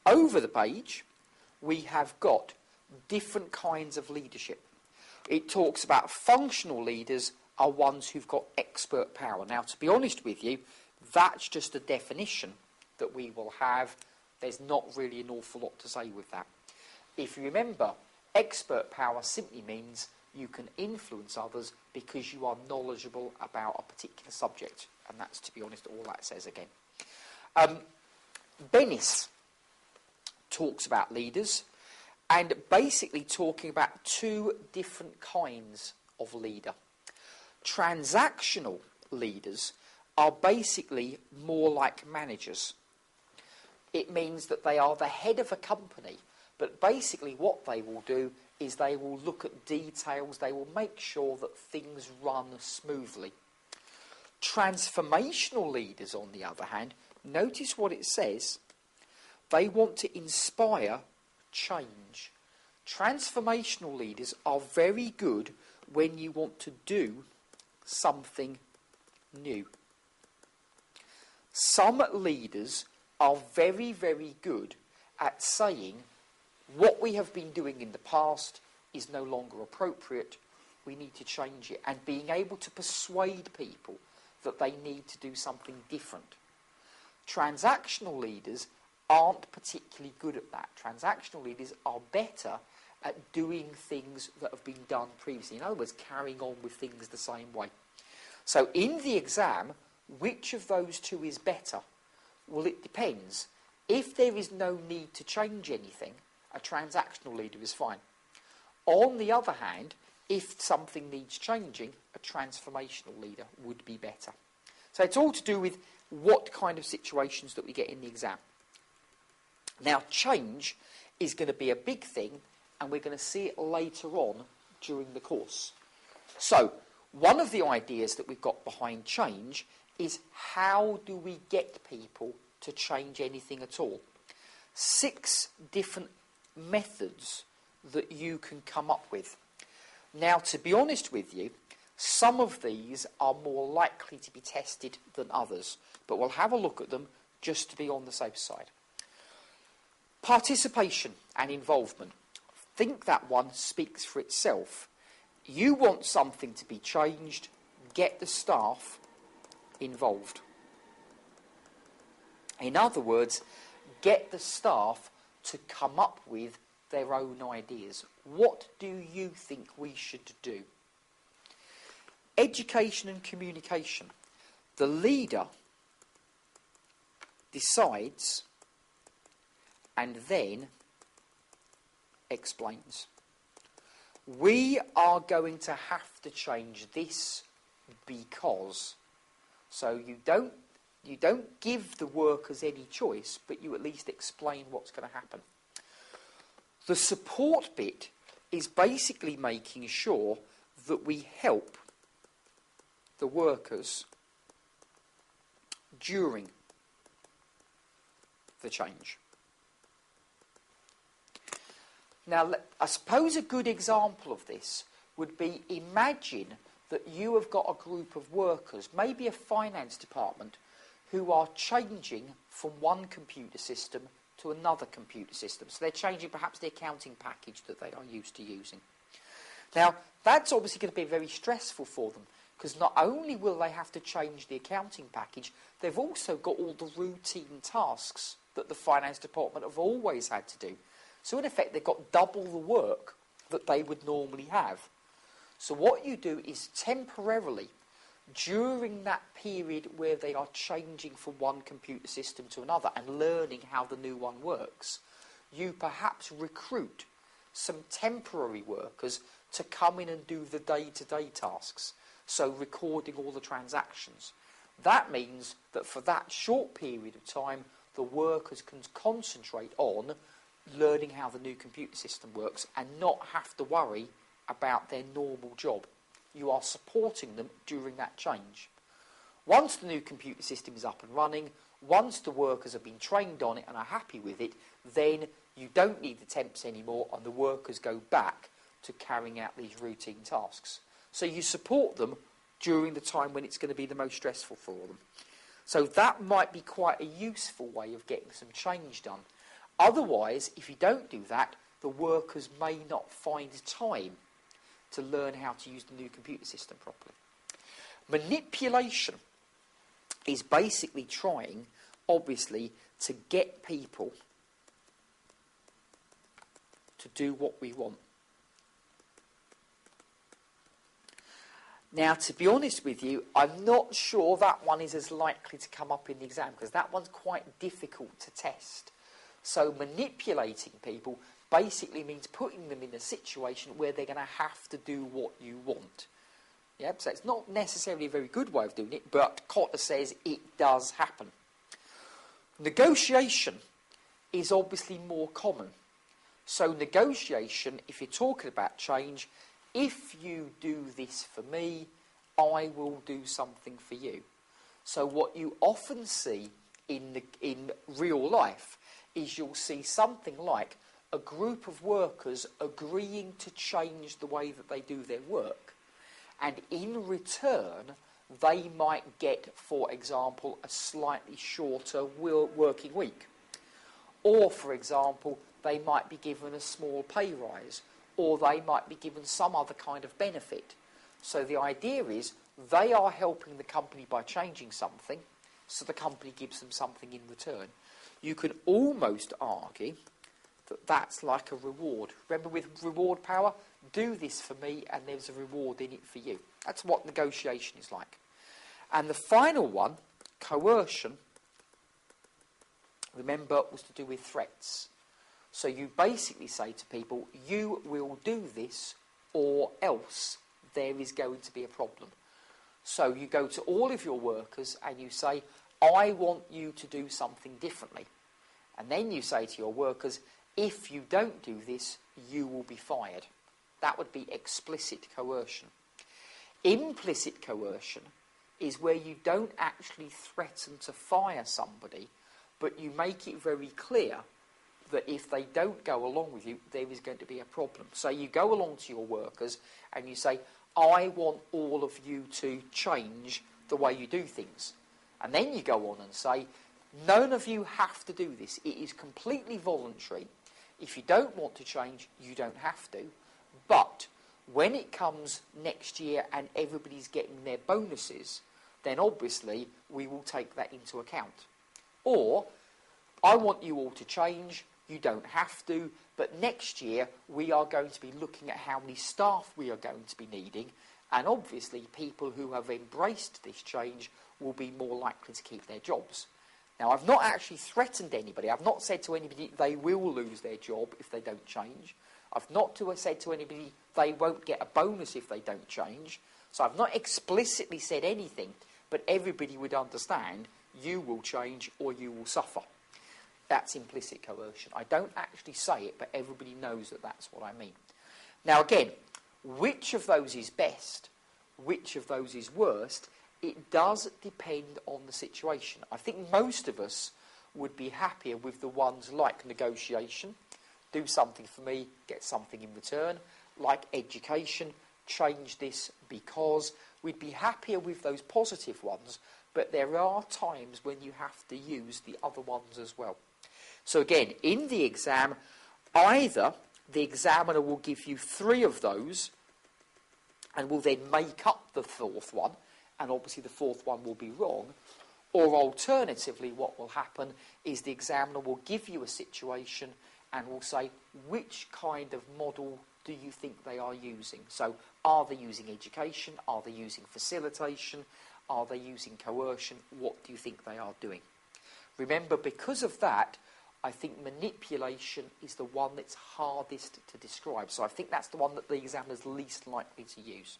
Over the page, we have got different kinds of leadership. It talks about functional leaders are ones who've got expert power. Now, to be honest with you, that's just a definition that we will have. There's not really an awful lot to say with that. If you remember, expert power simply means you can influence others because you are knowledgeable about a particular subject. And that's, to be honest, all that says again. Bennis talks about leaders and basically talking about two different kinds of leader. Transactional leaders are basically more like managers. It means that they are the head of a company, but basically what they will do is they will look at details, they will make sure that things run smoothly. Transformational leaders, on the other hand, notice what it says. They want to inspire change. Transformational leaders are very good when you want to do something new. Some leaders are very, very good at saying what we have been doing in the past is no longer appropriate, we need to change it, and being able to persuade people that they need to do something different. Transactional leaders aren't particularly good at that. Transactional leaders are better at doing things that have been done previously. In other words, carrying on with things the same way. So in the exam, which of those two is better? Well, it depends. If there is no need to change anything, a transactional leader is fine. On the other hand, if something needs changing, a transformational leader would be better. So it's all to do with what kind of situations that we get in the exam. Now, change is going to be a big thing, and we're going to see it later on during the course. So, one of the ideas that we've got behind change is how do we get people to change anything at all? 6 different methods that you can come up with. Now, to be honest with you, some of these are more likely to be tested than others, but we'll have a look at them just to be on the safe side. Participation and involvement. I think that one speaks for itself. You want something to be changed, get the staff involved. In other words, get the staff to come up with their own ideas. What do you think we should do? Education and communication. The leader decides and then explains. We are going to have to change this because. So you don't give the workers any choice, but you at least explain what's going to happen. The support bit is basically making sure that we help the workers during the change. Now, I suppose a good example of this would be, imagine that you have got a group of workers, maybe a finance department, who are changing from one computer system to another computer system. So they're changing perhaps the accounting package that they are used to using. Now, that's obviously going to be very stressful for them, because not only will they have to change the accounting package, they've also got all the routine tasks that the finance department have always had to do. So in effect, they've got double the work that they would normally have. So what you do is temporarily, during that period where they are changing from one computer system to another and learning how the new one works, you perhaps recruit some temporary workers to come in and do the day-to-day tasks, so recording all the transactions. That means that for that short period of time, the workers can concentrate on learning how the new computer system works and not have to worry about their normal job. You are supporting them during that change. Once the new computer system is up and running, once the workers have been trained on it and are happy with it, then you don't need the temps anymore and the workers go back to carrying out these routine tasks. So you support them during the time when it's going to be the most stressful for them. So that might be quite a useful way of getting some change done. Otherwise, if you don't do that, the workers may not find time to learn how to use the new computer system properly. Manipulation is basically trying, obviously, to get people to do what we want. Now, to be honest with you, I'm not sure that one is as likely to come up in the exam, because that one's quite difficult to test. So manipulating people basically means putting them in a situation where they're going to have to do what you want. Yep, so it's not necessarily a very good way of doing it, but Kotter says it does happen. Negotiation is obviously more common. So negotiation, if you're talking about change, if you do this for me, I will do something for you. So what you often see in real life is you'll see something like a group of workers agreeing to change the way that they do their work, and in return they might get, for example, a slightly shorter working week. Or, for example, they might be given a small pay rise, or they might be given some other kind of benefit. So the idea is they are helping the company by changing something, so the company gives them something in return. You can almost argue that that's like a reward. Remember, with reward power, do this for me and there's a reward in it for you. That's what negotiation is like. And the final one, coercion, remember, was to do with threats. So you basically say to people, you will do this or else there is going to be a problem. So you go to all of your workers and you say, I want you to do something differently. And then you say to your workers, if you don't do this, you will be fired. That would be explicit coercion. Implicit coercion is where you don't actually threaten to fire somebody, but you make it very clear that if they don't go along with you, there is going to be a problem. So you go along to your workers and you say, I want all of you to change the way you do things. And then you go on and say, none of you have to do this. It is completely voluntary. If you don't want to change, you don't have to. But when it comes next year and everybody's getting their bonuses, then obviously we will take that into account. Or, I want you all to change, you don't have to, but next year we are going to be looking at how many staff we are going to be needing, and obviously people who have embraced this change will be more likely to keep their jobs. Now, I've not actually threatened anybody. I've not said to anybody they will lose their job if they don't change. I've not said to anybody they won't get a bonus if they don't change. So I've not explicitly said anything, but everybody would understand you will change or you will suffer. That's implicit coercion. I don't actually say it, but everybody knows that that's what I mean. Now again, which of those is best, which of those is worst, it does depend on the situation. I think most of us would be happier with the ones like negotiation, do something for me, get something in return, like education, change this because. We'd be happier with those positive ones, but there are times when you have to use the other ones as well. So again, in the exam, either the examiner will give you 3 of those and will then make up the 4th one, and obviously the 4th one will be wrong, or alternatively what will happen is the examiner will give you a situation and will say, which kind of model do you think they are using? So are they using education? Are they using facilitation? Are they using coercion? What do you think they are doing? Remember, because of that, I think manipulation is the one that's hardest to describe. So I think that's the one that the examiner's least likely to use.